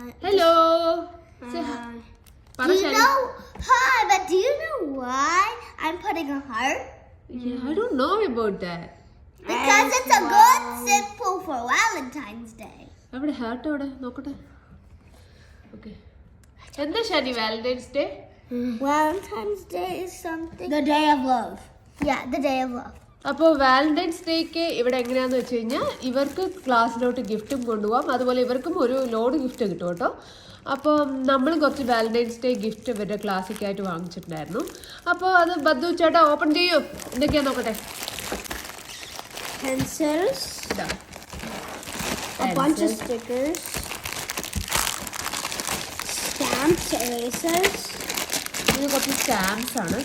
Hello. Hi, but do you know why I'm putting a heart? Yeah, I don't know about that. Because it's a good symbol for Valentine's Day. അവിടെ heart അവിടെ നോക്കട്ടെ. Okay. എന്താ ശനി Valentine's day? Valentine's Day is something. The day of love. Yeah, the day of love. അപ്പോൾ Valentine's ഡേക്ക് ഇവിടെ എങ്ങനെയാണെന്ന് വെച്ച് കഴിഞ്ഞാൽ ഇവർക്ക് ക്ലാസ്സിലോട്ട് ഗിഫ്റ്റും കൊണ്ടുപോകാം, അതുപോലെ ഇവർക്കും ഒരു ലോഡ് ഗിഫ്റ്റ് കിട്ടും കേട്ടോ. അപ്പോൾ നമ്മൾ കുറച്ച് വാലന്റൈൻസ് ഡേ ഗിഫ്റ്റ് ഇവരുടെ ക്ലാസ്സിക്കായിട്ട് വാങ്ങിച്ചിട്ടുണ്ടായിരുന്നു. അപ്പോൾ അത് ബദ്ദു ചേട്ടാ ഓപ്പൺ ചെയ്യൂ, എന്തൊക്കെയാ നോക്കട്ടെ. Pencils. A bunch of stickers. Stamps, erasers. ഇത് കുറച്ച് സ്റ്റാമ്പ്സ് ആണ്.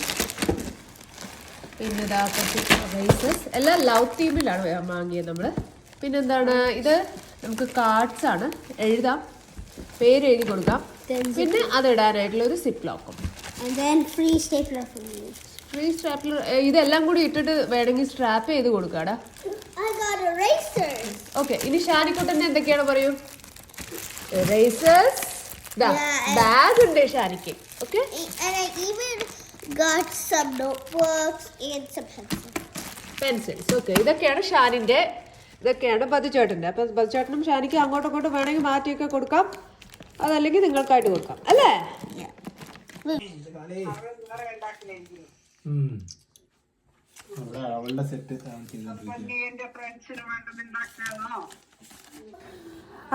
പിന്നെ ഇതാ കുറച്ച് റൈസസ് എല്ലാം ലവ് തീമിലാണ് വാങ്ങിയത് നമ്മൾ. പിന്നെന്താണ്, ഇത് നമുക്ക് കാർഡ്സ് ആണ്, എഴുതാം, പേര് എഴുതി കൊടുക്കാം. പിന്നെ അത് ഇടാനായിട്ടുള്ള ഒരു സിപ്പ് ലോക്കും. Free stapler. ഇതെല്ലാം കൂടി ഇട്ടിട്ട് വേണമെങ്കിൽ സ്ട്രാപ്പ് ചെയ്ത് കൊടുക്കാടാ. ഓക്കെ, ഇനി ഷാനിക്കുട്ടൻ്റെ എന്തൊക്കെയാണ് പറയൂ. എറേസേഴ്സ്, ബാഗ് ഉണ്ട് ഷാനിക്ക്. Okay, got some notebooks and some pencils. Okay, ഇതൊക്കെയാണ് ഷാനിൻ്റെ, ഇതൊക്കെയാണ് ബദ്ദുചേട്ടൻ്റെ. അപ്പം ബദ്ദുചേട്ടനും ഷാനിക്ക് അങ്ങോട്ടും ഇങ്ങോട്ടും വേണമെങ്കിൽ മാറ്റിയൊക്കെ കൊടുക്കാം, അതല്ലെങ്കിൽ നിങ്ങൾക്കായിട്ട് കൊടുക്കാം അല്ലേ.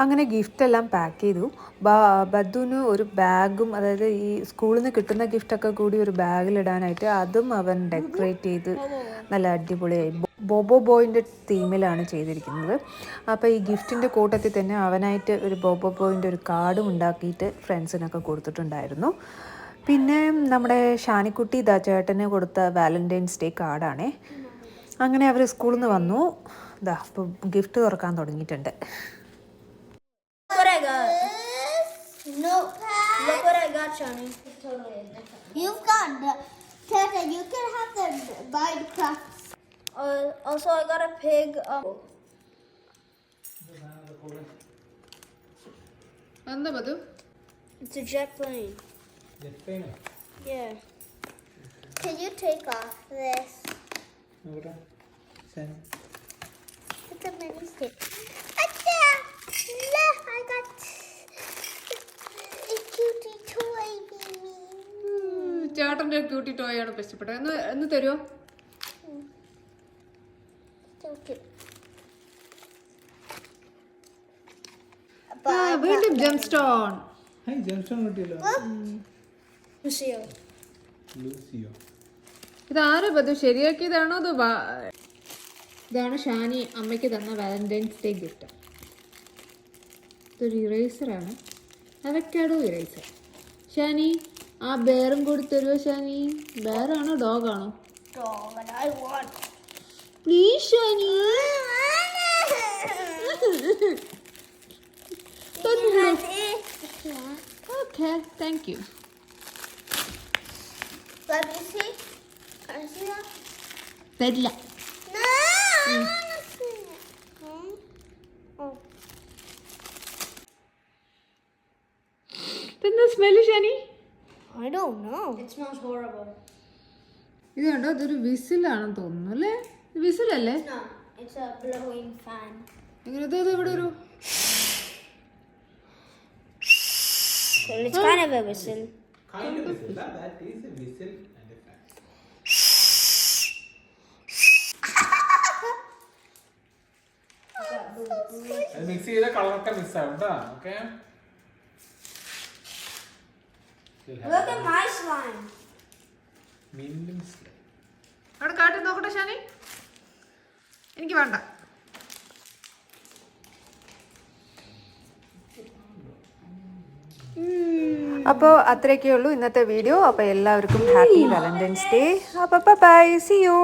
അങ്ങനെ ഗിഫ്റ്റെല്ലാം പാക്ക് ചെയ്തു. ബദ്ദുവിന് ഒരു ബാഗും, അതായത് ഈ സ്കൂളിൽ നിന്ന് കിട്ടുന്ന ഗിഫ്റ്റൊക്കെ കൂടി ഒരു ബാഗിലിടാനായിട്ട് അതും അവൻ ഡെക്കറേറ്റ് ചെയ്ത് നല്ല അടിപൊളിയായി. ബോബോ ബോയിൻ്റെ തീമിലാണ് ചെയ്തിരിക്കുന്നത്. അപ്പോൾ ഈ ഗിഫ്റ്റിൻ്റെ കൂട്ടത്തിൽ തന്നെ അവനായിട്ട് ഒരു ബോബോ ബോയിൻ്റെ ഒരു കാർഡും ഉണ്ടാക്കിയിട്ട് ഫ്രണ്ട്സിനൊക്കെ കൊടുത്തിട്ടുണ്ടായിരുന്നു. പിന്നെ നമ്മുടെ ഷാനിക്കുട്ടി ഇതാ ചേട്ടന് കൊടുത്ത വാലന്റൈൻസ് ഡേ കാർഡാണേ. അങ്ങനെ അവർ സ്കൂളിൽ നിന്ന് വന്നു. ഇതാ ഇപ്പോൾ ഗിഫ്റ്റ് തുറക്കാൻ തുടങ്ങിയിട്ടുണ്ട്. What I got? Notepad. Look what I got, Shani. You've got Tata. You can have the Minecraft. Also, I got a pig. എന്താ ബദ്ദു? It's a jet plane. Jet plane? Yeah. Can you take off this? Okay. It's a mini stick. Look, I got a cutie toy, baby. ചേട്ടൻ്റെ cutie toy ആണ് ഇഷ്ടപ്പെട്ടത്. എന്ന് തരുമോ? So cute. വീണ്ടും gem stone. Gemstone കിട്ടിയല്ലോ. Lucio. ഇതാരും ബദ്ദു ശരിയാക്കിയതാണോ അതോ ഇതാണ് ഷാനി അമ്മയ്ക്ക് തന്ന വാലന്റൈൻസ് ഡേ ഗിഫ്റ്റ്. ഇതൊരു ഇറേസറാണ്, അവക്കാഡോ ഇറേസർ. ഷാനി ആ ബെയറും കൂടി തരുമോ ഷാനി? ബെയറാണോ ഡോഗാണോ? Dog, and I want. Please Shani. Okay, thank you. Let me see. Can I see that? തരില്ല. No, I want to see it. Oh. എന്താ smell Shani? I don't know. It smells horrible. ഇത് കണ്ടോ, ഇതൊരു വിസിലാണെന്ന് തോന്നുന്നു അല്ലേ? വിസിലല്ലേ? No, it's a blowing fan. എങ്ങനത്തെ ഇത് ഇവിടെ ഒരു Well, it's kind of a whistle. Kind of whistle. That is a whistle and a fan. അത് മിക്സ് ചെയ്ത കളറൊക്കെ മിക്സ് ആവും കേട്ടോ. Okay, Look at my slime. Minimum slime. അവിടെ കാട്ടി നോക്കട്ടെ ഷാനി. എനിക്ക് വേണ്ട. അപ്പോൾ അത്രയൊക്കെ ഉള്ളൂ ഇന്നത്തെ വീഡിയോ. അപ്പോൾ എല്ലാവർക്കും ഹാപ്പി വാലന്റൈൻസ് ഡേ. അപ്പോൾ ബൈ, സീ യു.